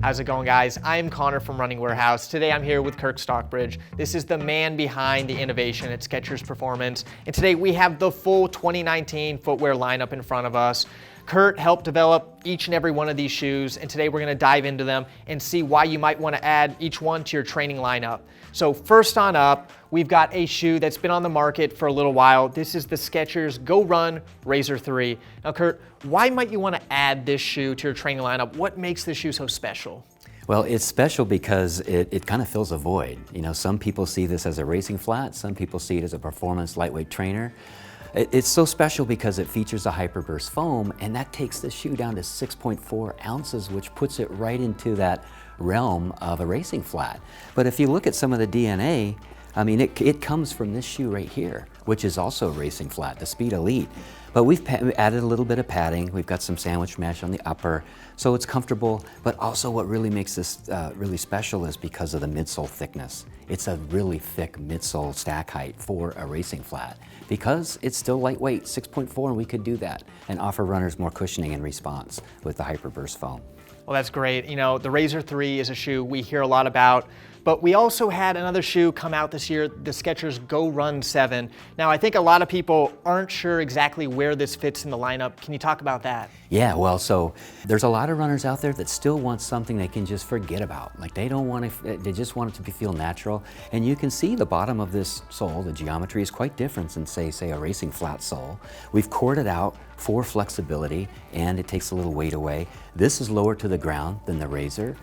How's it going, guys? I'm Connor from Running Warehouse. Today I'm here with Kirk Stockbridge. This is the man behind the innovation at Skechers Performance. And today we have the full 2019 footwear lineup in front of us. Kurt helped develop each and every one of these shoes, and today we're gonna dive into them and see why you might wanna add each one to your training lineup. So first on up, we've got a shoe that's been on the market for a little while. This is the Skechers Go Run Razor 3. Now Kurt, why might you wanna add this shoe to your training lineup? What makes this shoe so special? Well, it's special because it kind of fills a void. You know, some people see this as a racing flat, some people see it as a performance lightweight trainer. It's so special because it features a hyperburst foam, and that takes the shoe down to 6.4 ounces, which puts it right into that realm of a racing flat. But if you look at some of the DNA, I mean, it comes from this shoe right here, which is also a racing flat, the Speed Elite. But we've added a little bit of padding. We've got some sandwich mesh on the upper, so it's comfortable. But also what really makes this really special is because of the midsole thickness. It's a really thick midsole stack height for a racing flat. Because it's still lightweight, 6.4, and we could do that and offer runners more cushioning in response with the hyperburst foam. Well, that's great. You know, the Razor 3 is a shoe we hear a lot about, but we also had another shoe come out this year, the Skechers Go Run 7. Now, I think a lot of people aren't sure exactly where this fits in the lineup. Can you talk about that? Yeah, well, so there's a lot of runners out there that still want something they can just forget about. Like they don't want to, they just want it to feel natural. And you can see the bottom of this sole, the geometry is quite different than say a racing flat sole. We've corded out for flexibility, and it takes a little weight away. This is lower to the ground than the Razor.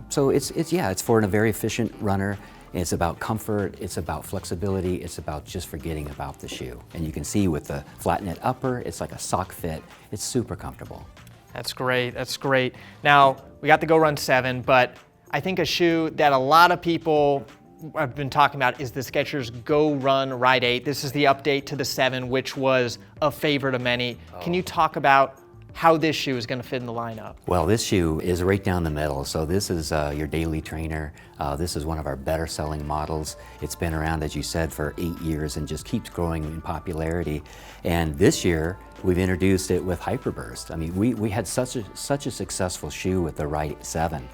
So it's for a very efficient runner. It's about comfort, it's about flexibility, it's about just forgetting about the shoe. And you can see with the flat knit upper, it's like a sock fit. It's super comfortable. That's great, that's great. Now, we got the Go Run 7, but I think a shoe that a lot of people I've been talking about is the Skechers Go Run Ride 8. This is the update to the 7, which was a favorite of many. Can you talk about how this shoe is going to fit in the lineup? Well, this shoe is right down the middle. So this is your daily trainer. This is one of our better selling models. It's been around, as you said, for 8 years and just keeps growing in popularity. And this year, we've introduced it with Hyperburst. I mean, we had such a successful shoe with the Ride 7.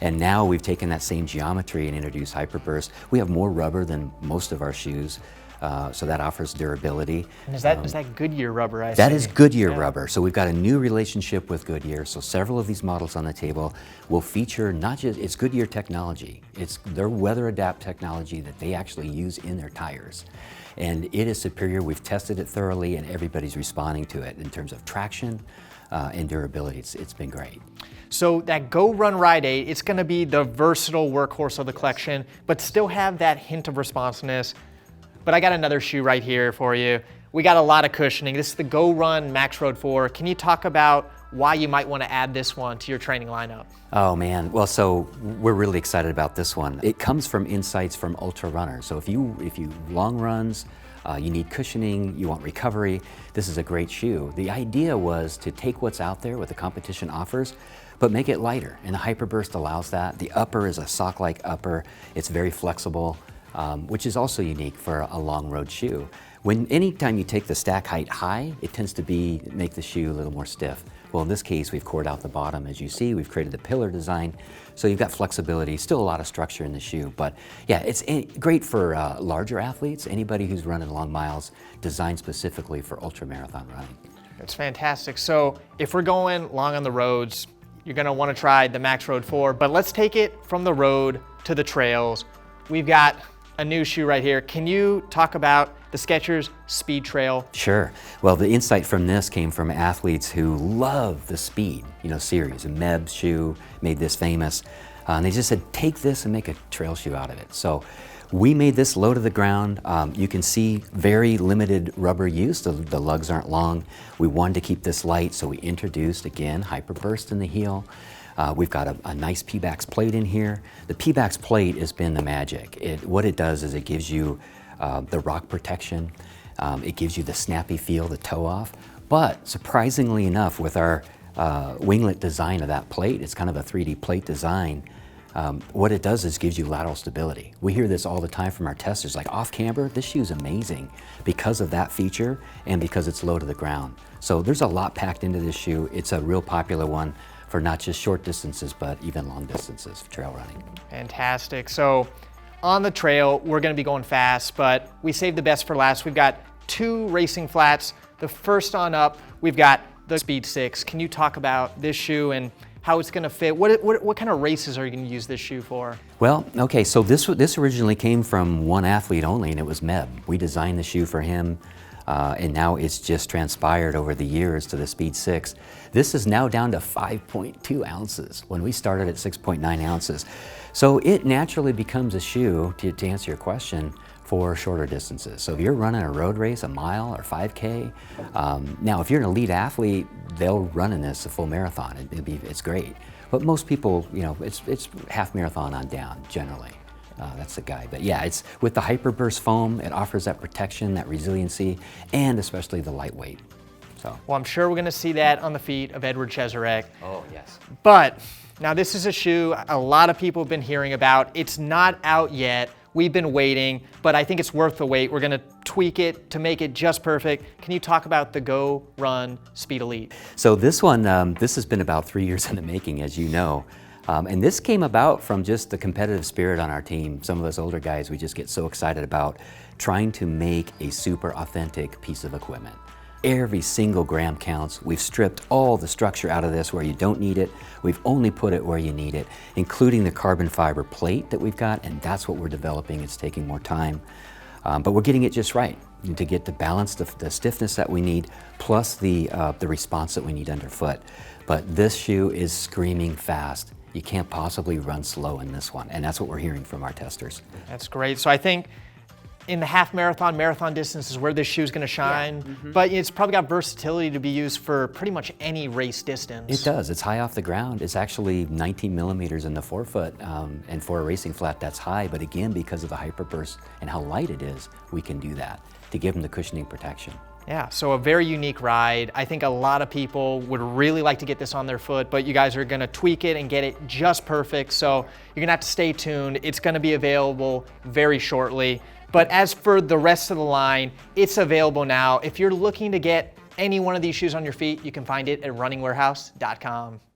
And now we've taken that same geometry and introduced Hyperburst. We have more rubber than most of our shoes, so that offers durability. And is that Goodyear rubber? That is Goodyear rubber. So we've got a new relationship with Goodyear. So several of these models on the table will feature not just, it's Goodyear technology. It's their weather adapt technology that they actually use in their tires. And it is superior. We've tested it thoroughly and everybody's responding to it in terms of traction and durability. It's been great. So that Go Run Ride 8, it's gonna be the versatile workhorse of the collection, but still have that hint of responsiveness. But I got another shoe right here for you. We got a lot of cushioning. This is the GoRun Max Road For. Can you talk about why you might want to add this one to your training lineup? Oh man, well, so we're really excited about this one. It comes from insights from ultra runners. So if you long runs, you need cushioning, you want recovery, this is a great shoe. The idea was to take what's out there, what the competition offers, but make it lighter, and the Hyperburst allows that. The upper is a sock-like upper. It's very flexible, which is also unique for a long road shoe. Anytime you take the stack height high, it tends to make the shoe a little more stiff. Well, in this case, we've cored out the bottom. As you see, we've created the pillar design, so you've got flexibility, still a lot of structure in the shoe. But yeah, it's great for larger athletes, anybody who's running long miles, designed specifically for ultra marathon running. That's fantastic. So if we're going long on the roads, you're gonna wanna try the Max Road 4, but let's take it from the road to the trails. We've got a new shoe right here. Can you talk about the Skechers Speed Trail? Sure. Well, the insight from this came from athletes who love the Speed, series. GOmeb shoe made this famous. And they just said, take this and make a trail shoe out of it. So we made this low to the ground. You can see very limited rubber use. The lugs aren't long. We wanted to keep this light, so we introduced, again, Hyperburst in the heel. We've got a nice P-Bax plate in here. The P-Bax plate has been the magic. What it does is it gives you the rock protection. It gives you the snappy feel, the toe off. But surprisingly enough, with our winglet design of that plate, it's kind of a 3D plate design. What it does is gives you lateral stability. We hear this all the time from our testers, like off camber, this shoe's amazing because of that feature and because it's low to the ground. So there's a lot packed into this shoe. It's a real popular one for not just short distances, but even long distances for trail running. Fantastic. So on the trail, we're gonna be going fast, but we saved the best for last. We've got 2 racing flats. The first on up, we've got the Speed 6. Can you talk about this shoe and how it's gonna fit? What kind of races are you gonna use this shoe for? Well, okay, so this originally came from one athlete only, and it was Meb. We designed the shoe for him, and now it's just transpired over the years to the Speed 6. This is now down to 5.2 ounces when we started at 6.9 ounces. So it naturally becomes a shoe, to answer your question, for shorter distances. So if you're running a road race, a mile or 5K, now if you're an elite athlete, they'll run in this a full marathon. It's great. But most people, you know, it's half marathon on down generally. That's the guy. But yeah, it's with the Hyperburst foam, it offers that protection, that resiliency, and especially the lightweight. So. Well, I'm sure we're gonna see that on the feet of Edward Cheserek. Oh, yes. But now this is a shoe a lot of people have been hearing about. It's not out yet. We've been waiting, but I think it's worth the wait. We're gonna tweak it to make it just perfect. Can you talk about the Go Run Speed Elite? So this one, this has been about 3 years in the making, as you know. And this came about from just the competitive spirit on our team. Some of us older guys, we just get so excited about trying to make a super authentic piece of equipment. Every single gram counts. We've stripped all the structure out of this where you don't need it. We've only put it where you need it, including the carbon fiber plate that we've got, and that's what we're developing. It's taking more time, but we're getting it just right to get the balance, the stiffness that we need, plus the response that we need underfoot. But this shoe is screaming fast. You can't possibly run slow in this one, and that's what we're hearing from our testers. That's great. So I think in the half marathon, marathon distance is where this shoe is going to shine, Yeah. but it's probably got versatility to be used for pretty much any race distance. It does. It's high off the ground. It's actually 19 millimeters in the forefoot, and for a racing flat, that's high. But again, because of the Hyperburst and how light it is, we can do that to give them the cushioning protection. Yeah, so a very unique ride. I think a lot of people would really like to get this on their foot, but you guys are gonna tweak it and get it just perfect. So you're gonna have to stay tuned. It's gonna be available very shortly. But as for the rest of the line, it's available now. If you're looking to get any one of these shoes on your feet, you can find it at runningwarehouse.com.